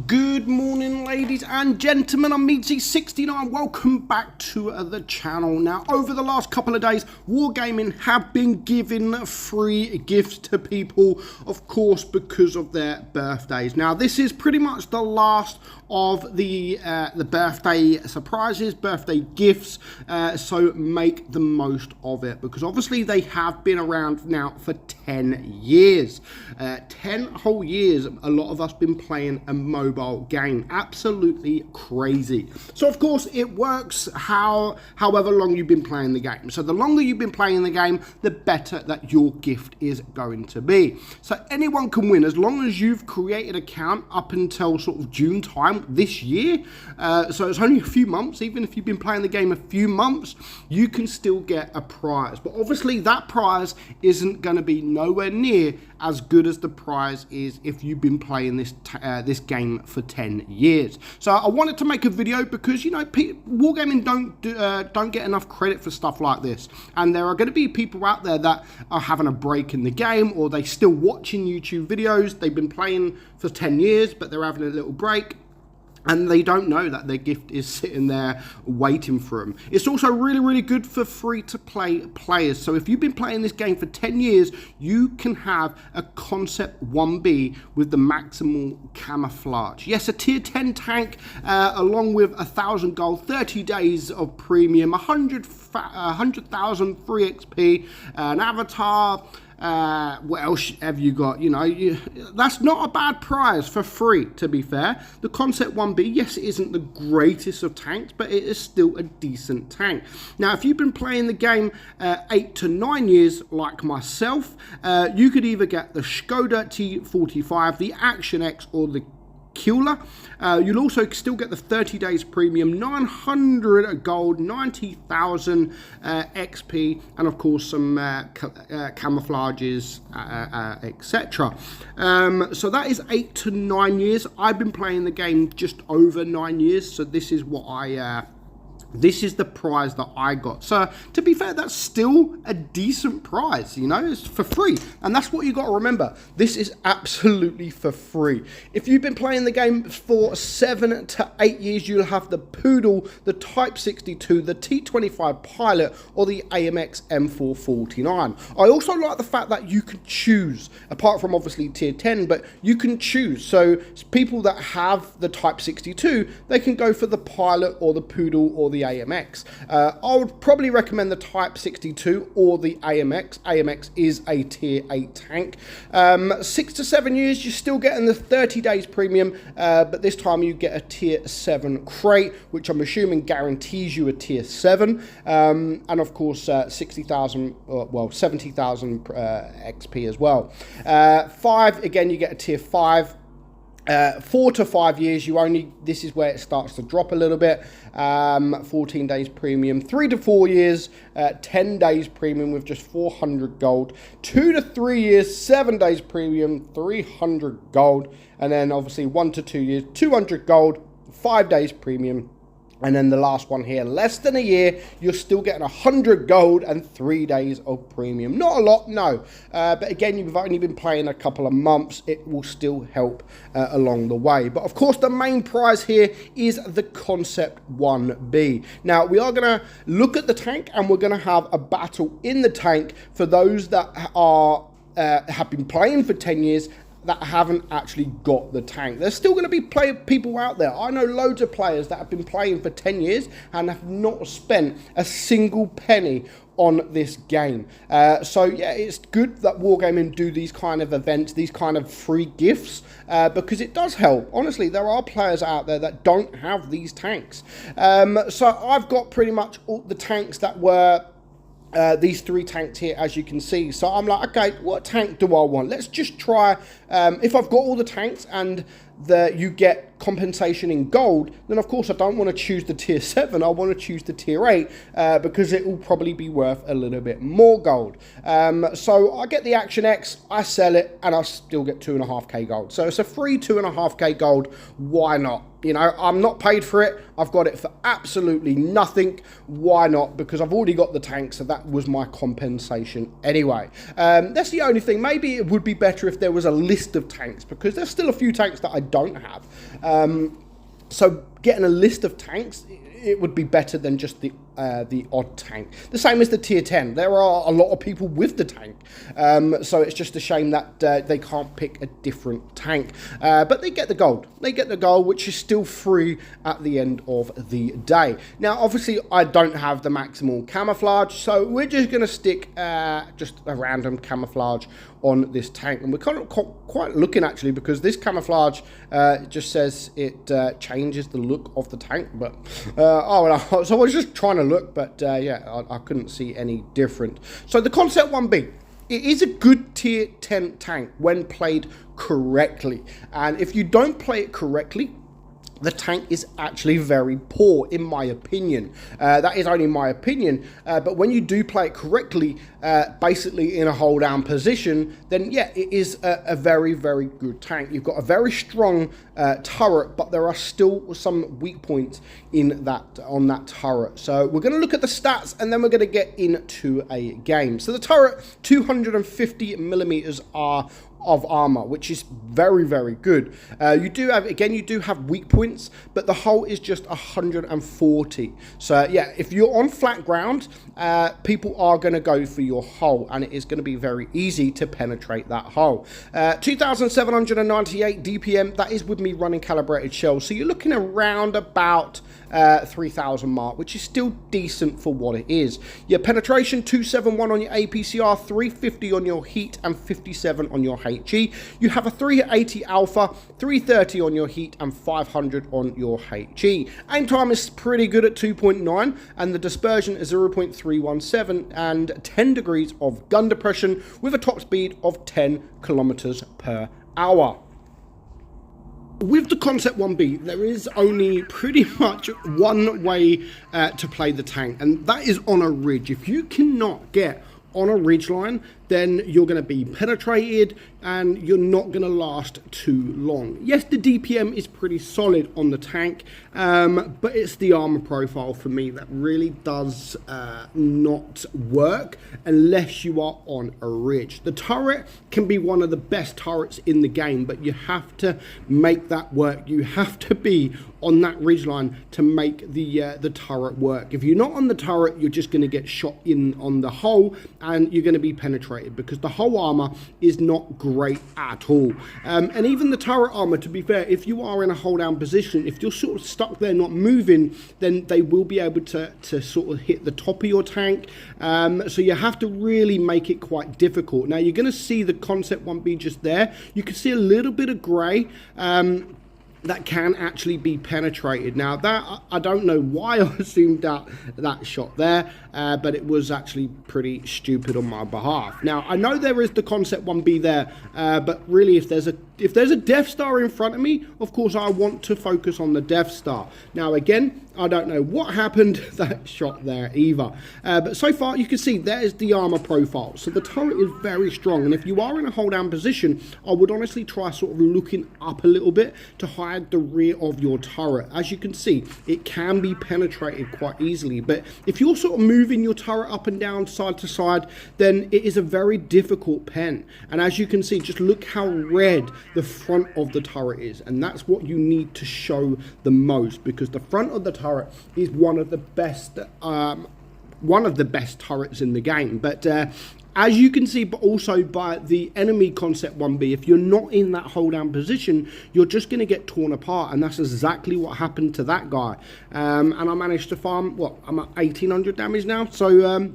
Good morning, ladies and gentlemen. I'm meadsyreplays. Welcome back to the channel. Now, over the last couple of days, Wargaming have been giving free gifts to people, of course, because of their birthdays. Now, this is pretty much the last of the birthday surprises, birthday gifts, so make the most of it, because obviously they have been around now for 10 years. 10 whole years, a lot of us been playing a mobile game. Absolutely crazy. So of course it works however long you've been playing the game. So the longer you've been playing the game, the better that your gift is going to be. So anyone can win as long as you've created an account up until sort of June time this year. So it's only a few months. Even if you've been playing the game a few months, you can still get a prize. But obviously that prize isn't going to be nowhere near as good as the prize is if you've been playing this game for 10 years. So I wanted to make a video because, you know, Wargaming don't get enough credit for stuff like this, and there are going to be people out there that are having a break in the game, or they still watching YouTube videos. They've been playing for 10 years, but they're having a little break, and they don't know that their gift is sitting there waiting for them. It's also really good for free-to-play players. So if you've been playing this game for 10 years, you can have a Concept 1B with the maximal camouflage. Yes, a tier 10 tank, along with 1,000 gold, 30 days of premium, 100,000 free XP, an avatar. What else have you got? You know, that's not a bad prize for free, to be fair. The Concept 1B, yes, it isn't the greatest of tanks, but it is still a decent tank. Now, if you've been playing the game 8 to 9 years, like myself, you could either get the Skoda T45, the Action X, or the Killer. You'll also still get the 30 days premium, 900 gold, 90,000 XP, and of course some camouflages, etc. So that is 8 to 9 years. I've been playing the game just over 9 years, so this is what this is the prize that I got. So to be fair, that's still a decent prize, you know, it's for free. And that's what you got to remember. This is absolutely for free. If you've been playing the game for 7 to 8 years, you'll have the Poodle, the Type 62, the T25 Pilot, or the AMX M449. I also like the fact that you can choose, apart from obviously tier 10, but you can choose. So people that have the Type 62, they can go for the Pilot or the Poodle or the AMX. I would probably recommend the Type 62 or the AMX. AMX is a tier 8 tank. 6 to 7 years, you're still getting the 30 days premium, but this time you get a tier 7 crate, which I'm assuming guarantees you a tier 7. And of course, 60,000, well, 70,000 XP as well. 5, again, you get a tier 5. 4 to 5 years, this is where it starts to drop a little bit. 14 days premium. 3 to 4 years, 10 days premium with just 400 gold. 2 to 3 years, 7 days premium, 300 gold. And then obviously 1 to 2 years, 200 gold, 5 days premium. And then the last one here, less than a year, you're still getting 100 gold and 3 days of premium. Not a lot, no. But again, you've only been playing a couple of months. It will still help along the way. But of course, the main prize here is the Concept 1B. Now, we are going to look at the tank, and we're going to have a battle in the tank for those that are have been playing for 10 years that haven't actually got the tank. There's still going to be people out there. I know loads of players that have been playing for 10 years and have not spent a single penny on this game. So yeah, it's good that Wargaming do these kind of events, these kind of free gifts, because it does help. Honestly, there are players out there that don't have these tanks. So I've got pretty much all the tanks that were these 3 tanks here, as you can see. So I'm like, okay, what tank do I want? Let's just try, if I've got all the tanks and you get compensation in gold, then of course I don't want to choose the tier 7, I want to choose the tier 8, because it will probably be worth a little bit more gold. So I get the Action X, I sell it, and I still get 2.5k gold. So it's a free 2.5k gold. Why not? You know, I'm not paid for it. I've got it for absolutely nothing. Why not? Because I've already got the tank, so that was my compensation anyway. That's the only thing. Maybe it would be better if there was a list list of tanks, because there's still a few tanks that I don't have. So getting a list of tanks, it would be better than just the odd tank. The same as the tier 10. There are a lot of people with the tank. So it's just a shame that they can't pick a different tank. But they get the gold. They get the gold, which is still free at the end of the day. Now, obviously, I don't have the maximal camouflage, so we're just going to stick just a random camouflage on this tank. And we're kind of quite looking, actually, because this camouflage just says it changes the look of the tank. But so I was just trying to look, but yeah, I couldn't see any different. So the Concept 1B, it is a good tier 10 tank when played correctly. And if you don't play it correctly, the tank is actually very poor, in my opinion. That is only my opinion, but when you do play it correctly, basically in a hold down position, then yeah, it is a very, very good tank. You've got a very strong turret, but there are still some weak points in that on that turret. So we're going to look at the stats, and then we're going to get into a game. So the turret, 250 millimeters of armor, which is very, very good. You do have weak points, but the hull is just 140. So yeah, if you're on flat ground, people are going to go for your hull, and it is going to be very easy to penetrate that hull. 2,798 DPM, that is with me running calibrated shells, so you're looking around about 3,000 mark, which is still decent for what it is. Your penetration, 271 on your APCR, 350 on your heat, and 57 on your HE. You have a 380 alpha, 330 on your heat, and 500 on your HE. Aim time is pretty good at 2.9, and the dispersion is 0.317, and 10 degrees of gun depression with a top speed of 10 kilometers per hour. With the Concept 1B, there is only pretty much one way to play the tank, and that is on a ridge. If you cannot get on a ridge line, then you're going to be penetrated and you're not going to last too long. Yes, the DPM is pretty solid on the tank, but it's the armor profile for me that really does not work unless you are on a ridge. The turret can be one of the best turrets in the game, but you have to make that work. You have to be on that ridge line to make the turret work. If you're not on the turret, you're just going to get shot in on the hull, and you're going to be penetrated, because the hull armor is not great at all. And even the turret armor, to be fair, if you are in a hold down position, if you're sort of stuck there not moving, then they will be able to sort of hit the top of your tank. So you have to really make it quite difficult. Now you're going to see the Concept 1B just there. You can see a little bit of grey. That can actually be penetrated. Now that, I don't know why I assumed that shot there, but it was actually pretty stupid on my behalf. Now I know there is the Concept 1B there, but really if there's a Death Star in front of me, of course I want to focus on the Death Star. Now again, I don't know what happened that shot there either, but so far you can see there's the armor profile. So the turret is very strong, and if you are in a hold down position, I would honestly try sort of looking up a little bit to hide the rear of your turret. As you can see, it can be penetrated quite easily, but if you're sort of moving your turret up and down side to side, then it is a very difficult pen. And as you can see, just look how red the front of the turret is, and that's what you need to show the most, because the front of the turret is one of the best turrets in the game. But as you can see, but also by the enemy Concept 1B, if you're not in that hold down position, you're just going to get torn apart, and that's exactly what happened to that guy. And I managed to farm, what, I'm at 1800 damage now, so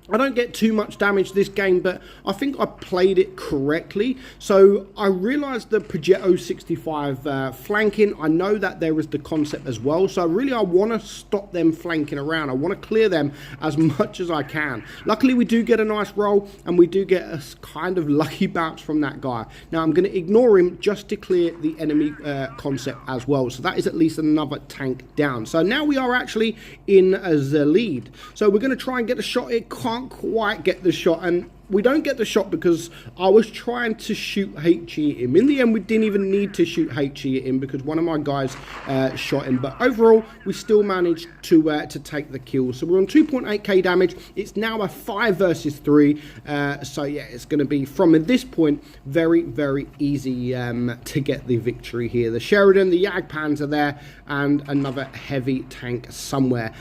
I don't get too much damage this game, but I think I played it correctly. So I realized the Progetto 65 flanking. I know that there is the Concept as well, so really I want to stop them flanking around. I want to clear them as much as I can. Luckily we do get a nice roll, and we do get a kind of lucky bounce from that guy. Now I'm going to ignore him just to clear the enemy Concept as well, so that is at least another tank down. So now we are actually in the lead, so we're going to try and get a shot. It can't quite get the shot, and we don't get the shot because I was trying to shoot HE at him. In the end, we didn't even need to shoot HE at him because one of my guys shot him. But overall, we still managed to take the kill. So we're on 2.8k damage. It's now a 5 versus 3. So yeah, it's going to be from this point very, very easy to get the victory here. The Sheridan, the Jagdpanzer there, and another heavy tank somewhere,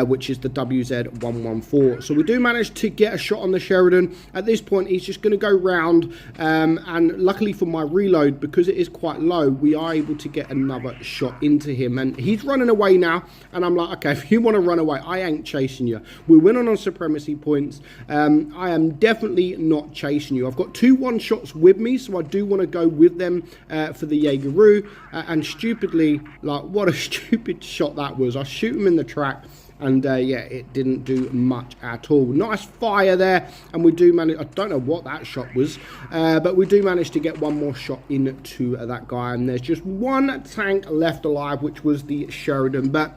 which is the WZ-114. So we do manage to get a shot on the Sheridan. At this point, he's just going to go round, and luckily for my reload, because it is quite low, we are able to get another shot into him, and he's running away now, and I'm like, okay, if you want to run away, I ain't chasing you. We're winning on supremacy points. I am definitely not chasing you. I've got 2 one-shots with me, so I do want to go with them for the Jaegeroo, and stupidly, like, what a stupid shot that was. I shoot him in the track, and yeah, it didn't do much at all. Nice fire there, and we do manage, I don't know what that shot was, but we do manage to get one more shot into that guy, and there's just one tank left alive, which was the Sheridan. But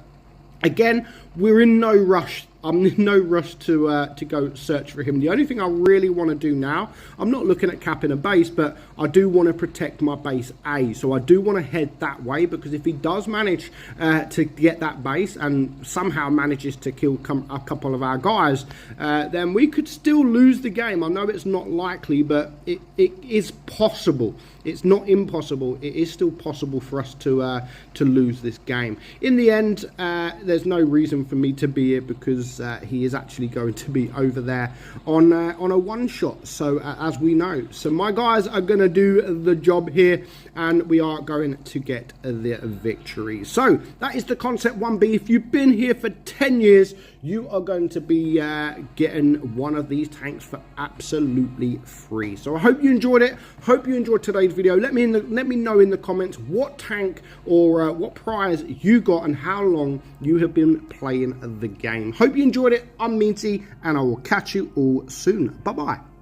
again, we're in no rush. I'm in no rush to go search for him. The only thing I really want to do now, I'm not looking at capping a base, but I do want to protect my base A. So I do want to head that way, because if he does manage to get that base and somehow manages to kill a couple of our guys, then we could still lose the game. I know it's not likely, but it is possible. It's not impossible. It is still possible for us to lose this game. In the end, there's no reason for me to be here, because he is actually going to be over there on a one-shot, so as we know. So my guys are going to do the job here, and we are going to get the victory. So that is the Concept 1B. If you've been here for 10 years, you are going to be getting one of these tanks for absolutely free. So I hope you enjoyed it. Hope you enjoyed today's video. Let me know in the comments what tank or what prize you got and how long you have been playing the game. Hope you enjoyed it. I'm Meadsy, and I will catch you all soon. Bye bye.